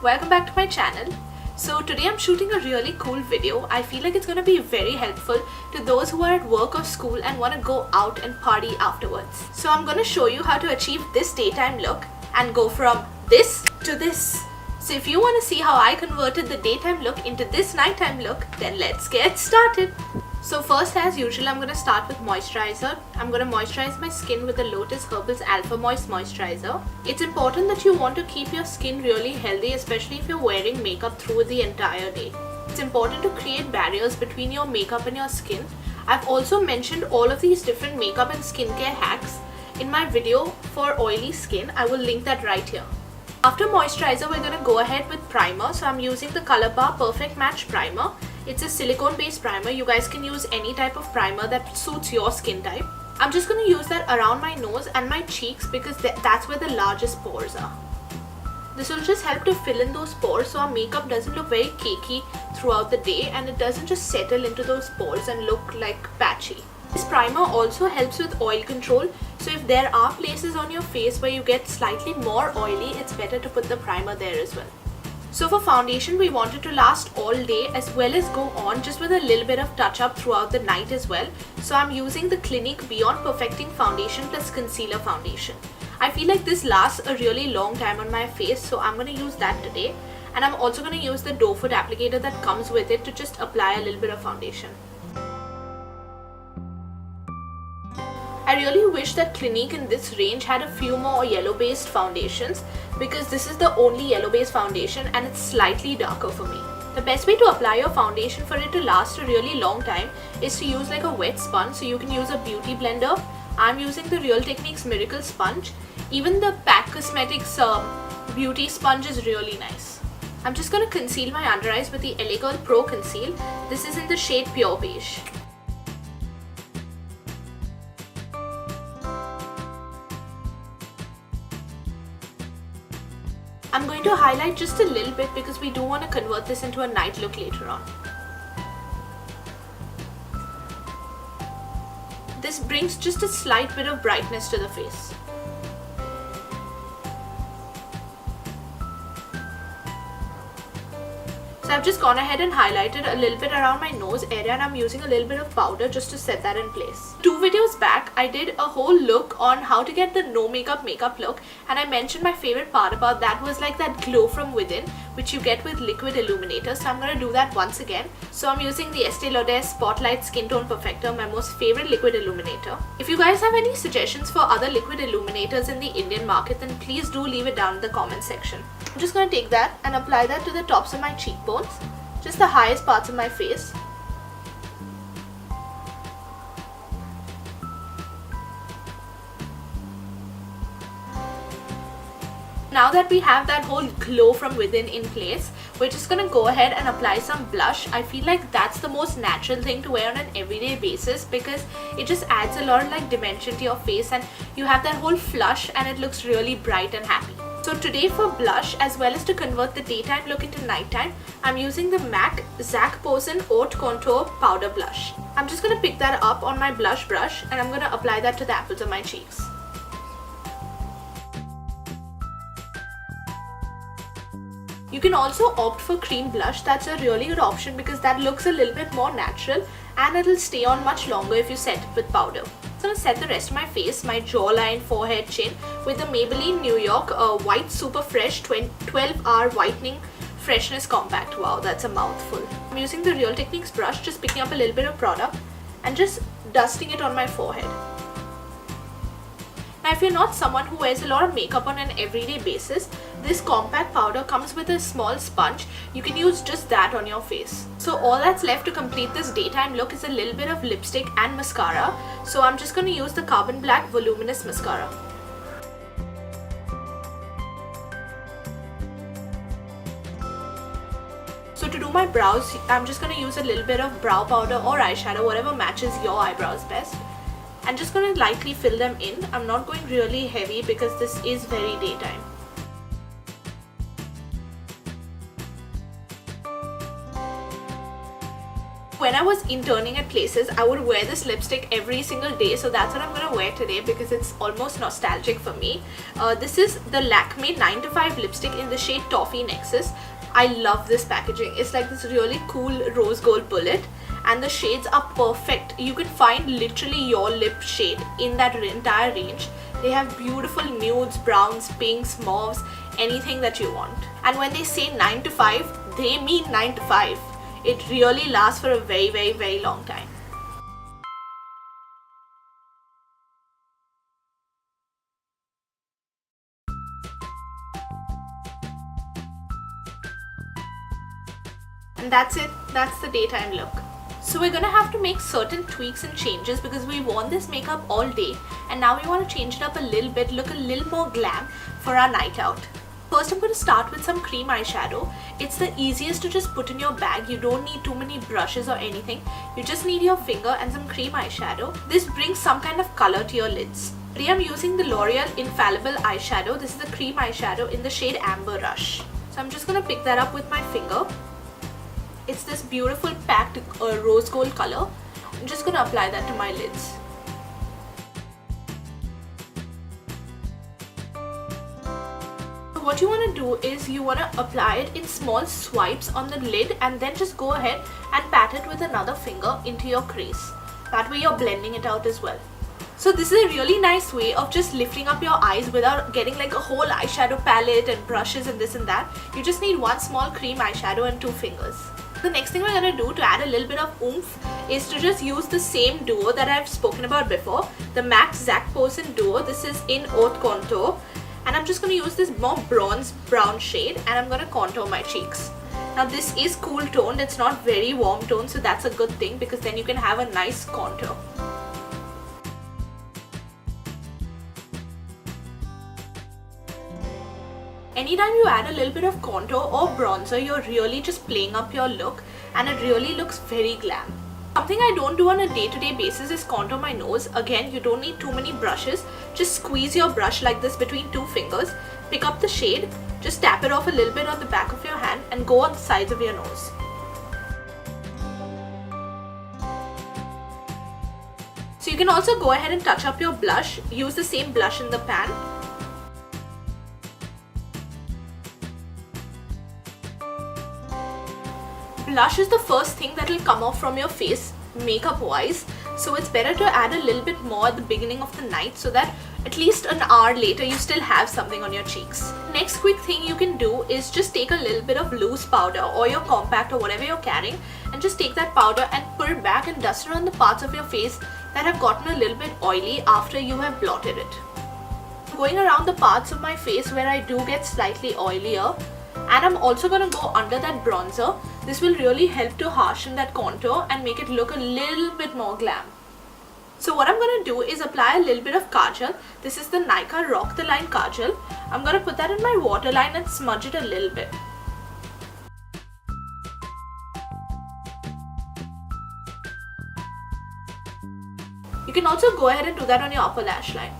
Welcome back to my channel. So today I'm shooting a really cool video. I feel like it's going to be very helpful to those who are at work or school and want to go out and party afterwards. So I'm going to show you how to achieve this daytime look and go from this to this. So if you want to see how I converted the daytime look into this nighttime look, then let's get started. So first, as usual, I'm going to start with moisturizer. I'm going to moisturize my skin with the Lotus Herbals Alpha Moist Moisturizer. It's important that you want to keep your skin really healthy, especially if you're wearing makeup through the entire day. It's important to create barriers between your makeup and your skin. I've also mentioned all of these different makeup and skincare hacks in my video for oily skin. I will link that right here. After moisturizer, we're going to go ahead with primer. So I'm using the Colorbar Perfect Match Primer. It's a silicone based primer. You guys can use any type of primer that suits your skin type. I'm just going to use that around my nose and my cheeks because that's where the largest pores are. This will just help to fill in those pores so our makeup doesn't look very cakey throughout the day and it doesn't just settle into those pores and look like patchy. This primer also helps with oil control. So if there are places on your face where you get slightly more oily, it's better to put the primer there as well. So for foundation, we want it to last all day as well as go on just with a little bit of touch up throughout the night as well. So I'm using the Clinique Beyond Perfecting Foundation plus Concealer Foundation. I feel like this lasts a really long time on my face, so I'm going to use that today. And I'm also going to use the doe foot applicator that comes with it to just apply a little bit of foundation. I really wish that Clinique in this range had a few more yellow based foundations because this is the only yellow based foundation and it's slightly darker for me. The best way to apply your foundation for it to last a really long time is to use like a wet sponge. So you can use a beauty blender. I'm using the Real Techniques Miracle Sponge. Even the Pack Cosmetics beauty sponge is really nice. I'm just going to conceal my under eyes with the L.A.Girl Pro Conceal. This is in the shade Pure Beige. I'm going to highlight just a little bit because we do want to convert this into a night look later on. This brings just a slight bit of brightness to the face. So I've just gone ahead and highlighted a little bit around my nose area and I'm using a little bit of powder just to set that in place. 2 videos back, I did a whole look on how to get the no makeup look and I mentioned my favorite part about that was like that glow from within which you get with liquid illuminator. So I'm going to do that once again. So I'm using the Estee Lauder Spotlight Skin Tone Perfector, my most favorite liquid illuminator. If you guys have any suggestions for other liquid illuminators in the Indian market, then please do leave it down in the comment section. I'm just going to take that and apply that to the tops of my cheekbones, just the highest parts of my face. Now that we have that whole glow from within in place, we're just going to go ahead and apply some blush. I feel like that's the most natural thing to wear on an everyday basis because it just adds a lot of like dimension to your face and you have that whole flush and it looks really bright and happy. So today for blush as well as to convert the daytime look into nighttime, I'm using the MAC Posen Haute Contour Powder Blush. I'm just going to pick that up on my blush brush and I'm going to apply that to the apples of my cheeks. You can also opt for cream blush. That's a really good option because that looks a little bit more natural and it'll stay on much longer if you set it with powder. I'm going to set the rest of my face, my jawline, forehead, chin with the Maybelline New York White Super Fresh 12-Hour Whitening Freshness Compact. Wow, that's a mouthful. I'm using the Real Techniques brush, just picking up a little bit of product and just dusting it on my forehead. Now if you're not someone who wears a lot of makeup on an everyday basis, this compact powder comes with a small sponge. You can use just that on your face. So all that's left to complete this daytime look is a little bit of lipstick and mascara. So I'm just going to use the Carbon Black Voluminous Mascara. So to do my brows, I'm just going to use a little bit of brow powder or eyeshadow, whatever matches your eyebrows best. I'm just going to lightly fill them in. I'm not going really heavy because this is very daytime. when I was interning at places, I would wear this lipstick every single day. So that's what I'm going to wear today because it's almost nostalgic for me. This is the Lakme 9 to 5 lipstick in the shade Toffee Nexus. I love this packaging. It's like this really cool rose gold bullet. And the shades are perfect. You can find literally your lip shade in that entire range. They have beautiful nudes, browns, pinks, mauves, anything that you want. And when they say 9 to 5, they mean 9 to 5. It really lasts for a very, very, very long time. And that's it. That's the daytime look. So we're gonna have to make certain tweaks and changes because we've worn this makeup all day and now we want to change it up a little bit, look a little more glam for our night out. First I'm going to start with some cream eyeshadow. It's the easiest to just put in your bag. You don't need too many brushes or anything. You just need your finger and some cream eyeshadow. This brings some kind of color to your lids. Today I'm using the L'Oreal Infallible eyeshadow. This is the cream eyeshadow in the shade Amber Rush. So I'm just going to pick that up with my finger. It's this beautiful packed rose gold color. I'm just going to apply that to my lids. So what you want to do is you want to apply it in small swipes on the lid and then just go ahead and pat it with another finger into your crease. That way you're blending it out as well. So this is a really nice way of just lifting up your eyes without getting like a whole eyeshadow palette and brushes and this and that. You just need one small cream eyeshadow and 2 fingers. The next thing we're going to do to add a little bit of oomph is to just use the same duo that I've spoken about before, the MAC Zac Posen duo. This is in Haute Contour, and I'm just going to use this more bronze brown shade and I'm going to contour my cheeks. Now this is cool toned, it's not very warm toned, so that's a good thing because then you can have a nice contour. Anytime you add a little bit of contour or bronzer, you're really just playing up your look and it really looks very glam. Something I don't do on a day-to-day basis is contour my nose. Again, you don't need too many brushes. Just squeeze your brush like this between 2 fingers, pick up the shade, just tap it off a little bit on the back of your hand and go on the sides of your nose. So you can also go ahead and touch up your blush. Use the same blush in the pan. Blush is the first thing that will come off from your face makeup wise, so it's better to add a little bit more at the beginning of the night so that at least an hour later you still have something on your cheeks. Next quick thing you can do is just take a little bit of loose powder or your compact or whatever you're carrying and just take that powder and put it back and dust it on the parts of your face that have gotten a little bit oily after you have blotted it. Going around the parts of my face where I do get slightly oilier, and I'm also going to go under that bronzer. This will really help to harshen that contour and make it look a little bit more glam. So what I'm going to do is apply a little bit of kajal. This is the Nykaa Rock the Line Kajal. I'm going to put that in my waterline and smudge it a little bit. You can also go ahead and do that on your upper lash line.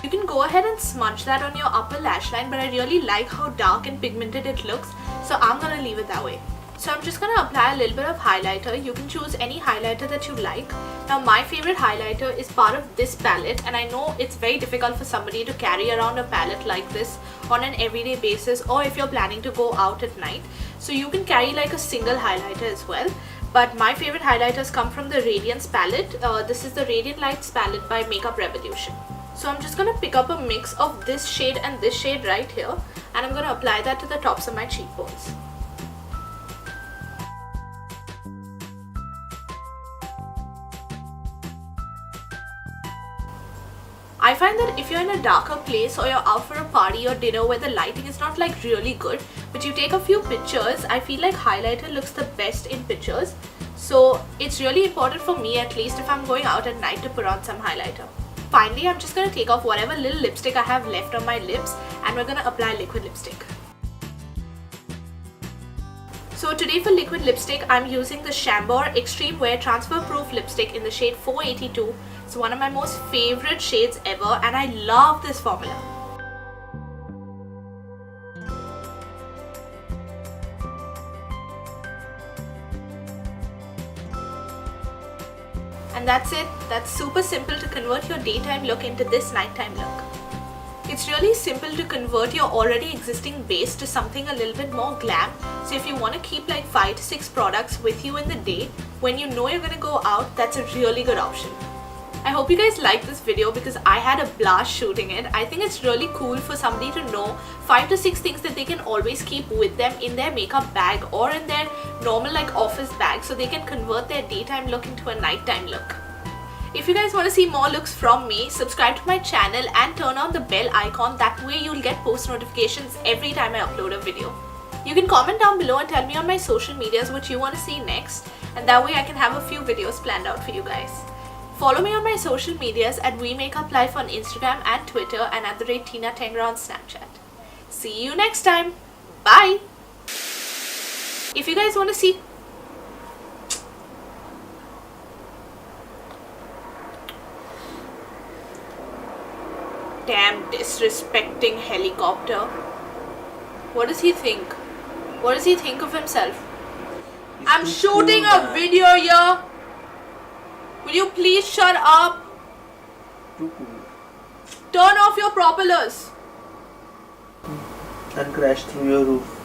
You can go ahead and smudge that on your upper lash line, but I really like how dark and pigmented it looks, so I'm going to leave it that way. So I'm just going to apply a little bit of highlighter. You can choose any highlighter that you like. Now my favorite highlighter is part of this palette, and I know it's very difficult for somebody to carry around a palette like this on an everyday basis, or if you're planning to go out at night. So you can carry like a single highlighter as well. But my favorite highlighters come from the Radiance palette. This is the Radiant Lights palette by Makeup Revolution. So I'm just going to pick up a mix of this shade and this shade right here, and I'm going to apply that to the tops of my cheekbones. I find that if you're in a darker place or you're out for a party or dinner where the lighting is not like really good, but you take a few pictures, I feel like highlighter looks the best in pictures. So it's really important for me, at least if I'm going out at night, to put on some highlighter. Finally, I'm just going to take off whatever little lipstick I have left on my lips and we're going to apply liquid lipstick. So today for liquid lipstick, I'm using the Chambord Extreme Wear Transfer Proof Lipstick in the shade 482. It's one of my most favorite shades ever and I love this formula. And that's it. That's super simple to convert your daytime look into this nighttime look. It's really simple to convert your already existing base to something a little bit more glam. So if you want to keep like 5 to 6 products with you in the day, when you know you're going to go out, that's a really good option. I hope you guys liked this video because I had a blast shooting it. I think it's really cool for somebody to know 5 to 6 things that they can always keep with them in their makeup bag or in their normal like office bag so they can convert their daytime look into a nighttime look. If you guys want to see more looks from me, subscribe to my channel and turn on the bell icon. That way you'll get post notifications every time I upload a video. You can comment down below and tell me on my social medias what you want to see next, and that way I can have a few videos planned out for you guys. Follow me on my social medias at WeMakeupLife on Instagram and Twitter and at @TinaTengra on Snapchat. See you next time. Bye! If you guys want to see Damn disrespecting helicopter. What does he think? What does he think of himself? I'm shooting a video here. Will you please shut up? Turn off your propellers. And crash through your roof.